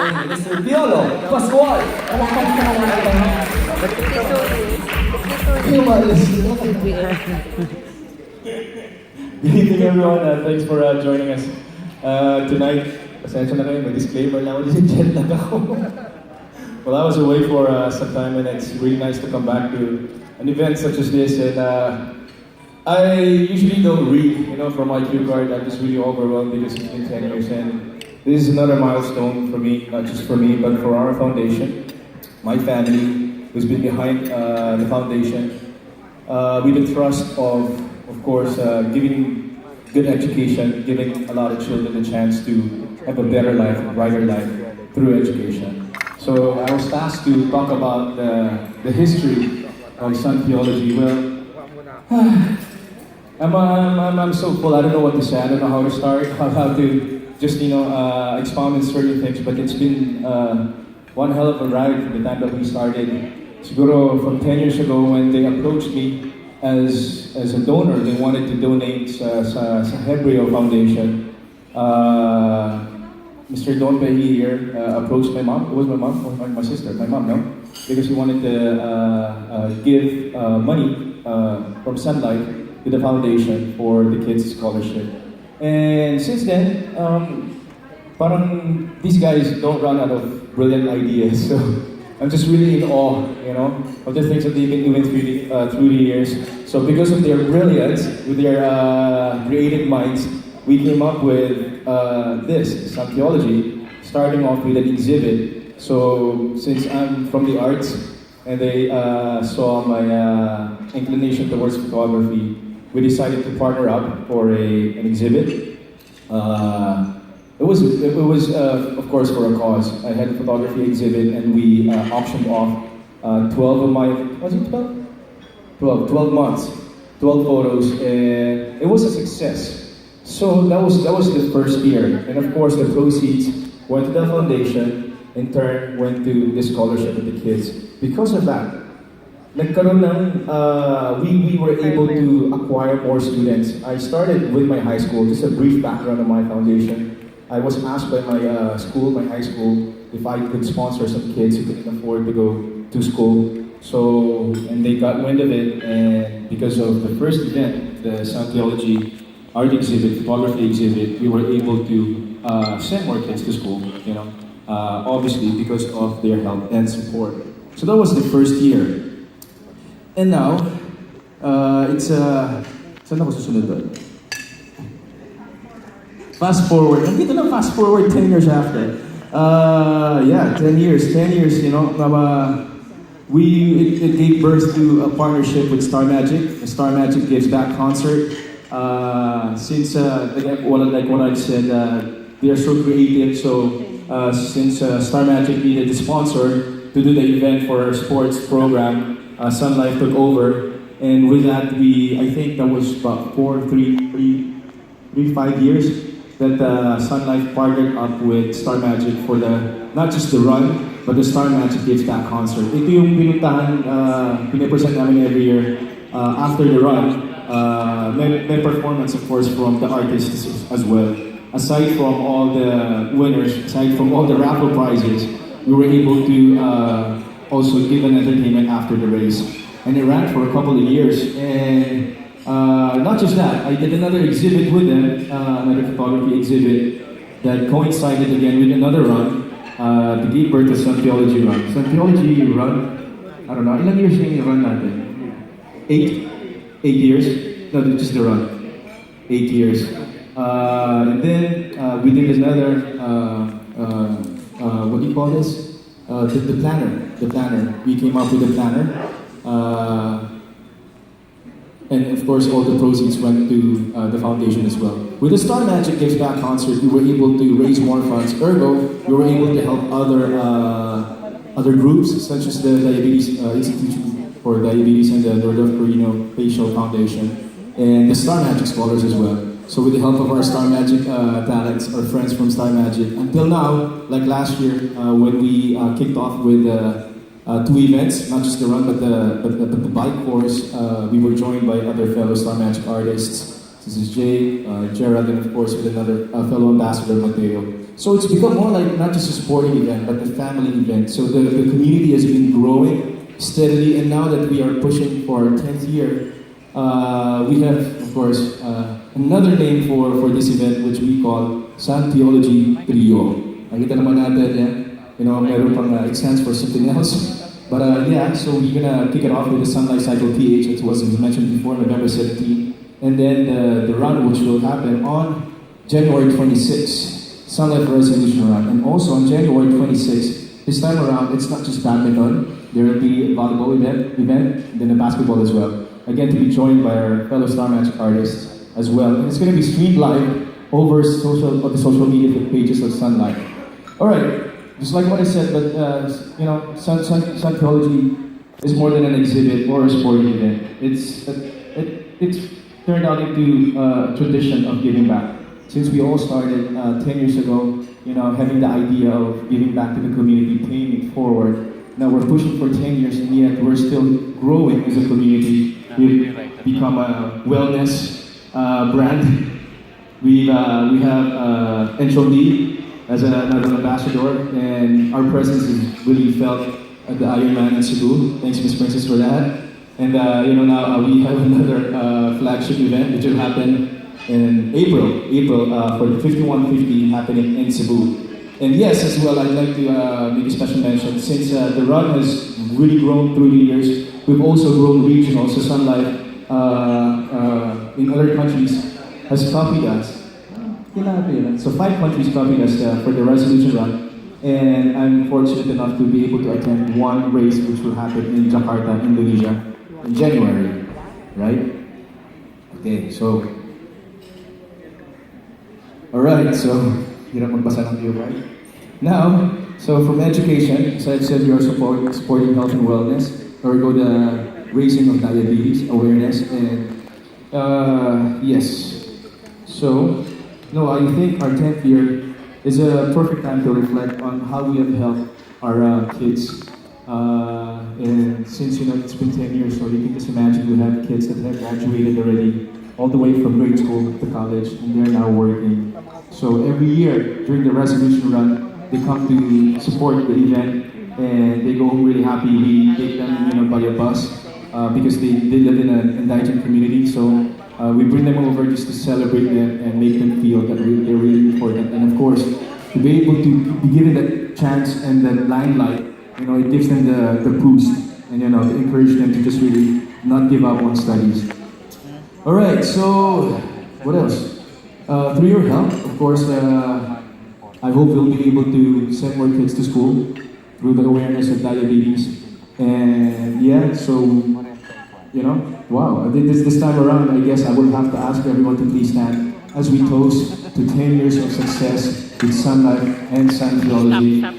Mr. Piolo Pascual. Good evening, everyone. Thanks for joining us tonight. Pasensya na kayo, may disclaimer lang ako, jet lag ako. Well, I was away for some time, and it's really nice to come back to an event such as this. And I usually don't read, from my cue card. I'm just really overwhelmed because it's been 10 years, and this is another milestone for me, not just for me, but for our foundation, my family, who's been behind the foundation, with the trust of course, giving good education, giving a lot of children a chance to have a better life, a brighter life through education. So I was tasked to talk about the history of Sunpiology. Well, I'm so full. I don't know what to say. I don't know how to start, how to just expound on certain things. But it's been one hell of a ride from the time that we started. Siguro from 10 years ago when they approached me as a donor, they wanted to donate sa Hebreo Foundation. Mr. Don Pehi here approached my mom. It was my mom or my sister, my mom, no? Because he wanted to give money from Sunlight to the foundation for the kids' scholarship. And since then, parang these guys don't run out of brilliant ideas. So I'm just really in awe, of the things that they've been doing through the years. So because of their brilliance, with their creative minds, we came up with this, Sunpiology, starting off with an exhibit. So since I'm from the arts, and they saw my inclination towards photography, we decided to partner up for an exhibit. It was of course, for a cause. I had a photography exhibit, and we auctioned off 12 of my, was it 12? 12 months, 12 photos, and it was a success. So that was the first year, and of course the proceeds went to the foundation, in turn went to the scholarship of the kids. Because of that, nagkaroon ng, we were able to acquire more students. I started with my high school. Just a brief background of my foundation. I was asked by my school, my high school, if I could sponsor some kids who couldn't afford to go to school. So, and they got wind of it, and because of the first event, the Sunpiology art exhibit, photography exhibit, we were able to send more kids to school, obviously because of their help and support. So that was the first year. And now, it's saan ako susunod doon? Fast forward. Nandito na fast forward 10 years after. 10 years, it gave birth to a partnership with Star Magic. The Star Magic Gives Back concert. Since, like what I said, they are so creative. So, since Star Magic needed a sponsor to do the event for our sports program, Sun Life took over. And with that, I think that was about 5 years that Sun Life partnered up with Star Magic for not just the run, but the Star Magic Gives Back concert. Ito yung pinipresent namin every year after the run. May performance, of course, from the artists as well. Aside from all the winners, aside from all the raffle prizes, we were able to also give an entertainment after the race. And it ran for a couple of years. And not just that, I did another exhibit with them, another photography exhibit that coincided again with another run. The gave birth to Sunpiology Run. Sunpiology Run, I don't know, ilang years yung run natin? 8 years? No, just the run. 8 years. And then we did another, what do you call this? The planner. We came up with a planner. And of course, all the proceeds went to the foundation as well. With the Star Magic Gives Back concert, we were able to raise more funds. Ergo, we were able to help other groups, such as the Diabetes Institute for Diabetes and the North Korean Facial Foundation, and the Star Magic Scholars as well. So with the help of our Star Magic talents, our friends from Star Magic, until now, like last year, when we kicked off with 2 events, not just the run, but the bike course. We were joined by other fellow Star Magic artists. This is Jay, Gerald, and of course with another fellow ambassador, Mateo. So it's become more like not just a sporting event, but a family event. So the community has been growing steadily, and now that we are pushing for our 10th year, we have, of course, another name for this event, which we call Sunpiology Trio. Nakita naman natin yan. You know, meron pang, it stands for something else. But yeah, so we're gonna kick it off with the Sunlight Cycle PH, as was mentioned before, November 17. And then the run, which will happen on January 26. Sunlight Resolution Run. And also on January 26, this time around, it's not just badminton. There will be a volleyball event, then a basketball as well. Again, to be joined by our fellow Star Magic artists as well. And it's going to be streamed live over the social media pages of Sunlight. All right, just like what I said, but you know, Sunpiology is more than an exhibit or a sporting event. It's turned out into a tradition of giving back. Since we all started 10 years ago, you know, having the idea of giving back to the community, paying it forward. Now we're pushing for 10 years, and yet we're still growing as a community. We've become a wellness brand. We have Encho Lee as another ambassador, and our presence is really felt at the Ironman in Cebu. Thanks, Miss Princess, for that. And you know, now we have another flagship event which will happen in April for the 5150 happening in Cebu. And yes, as well, I'd like to make a special mention, since the run has really grown through the years, we've also grown regional, so Sunlight in other countries has copied us. So 5 countries copied us for the Resolution Run, and I'm fortunate enough to be able to attend one race which will happen in Jakarta, Indonesia, in January, right? Okay, so alright, so hirap magbasa ng view, right? Now, so from education, so I said you're supporting health and wellness, or go the raising of diabetes awareness, and yes. So, no, I think our 10th year is a perfect time to reflect on how we have helped our kids. And since, you know, it's been 10 years, so you can just imagine we have kids that have graduated already, all the way from grade school to college, and they're now working. So every year during the Resolution Run, they come to support the event, and they go home really happy. We take them, you know, by a bus because they live in an indigent community. So we bring them over just to celebrate them and make them feel that they're really important. And of course, to be able to be given that chance and that limelight, you know, it gives them the boost, and you know, to encourage them to just really not give up on studies. All right, so what else? Through your help, of course, I hope we'll be able to send more kids to school through the awareness of diabetes. And yeah, so, you know, wow, this time around, I guess I will have to ask everyone to please stand as we toast to 10 years of success with Sunlight and Sunpiology.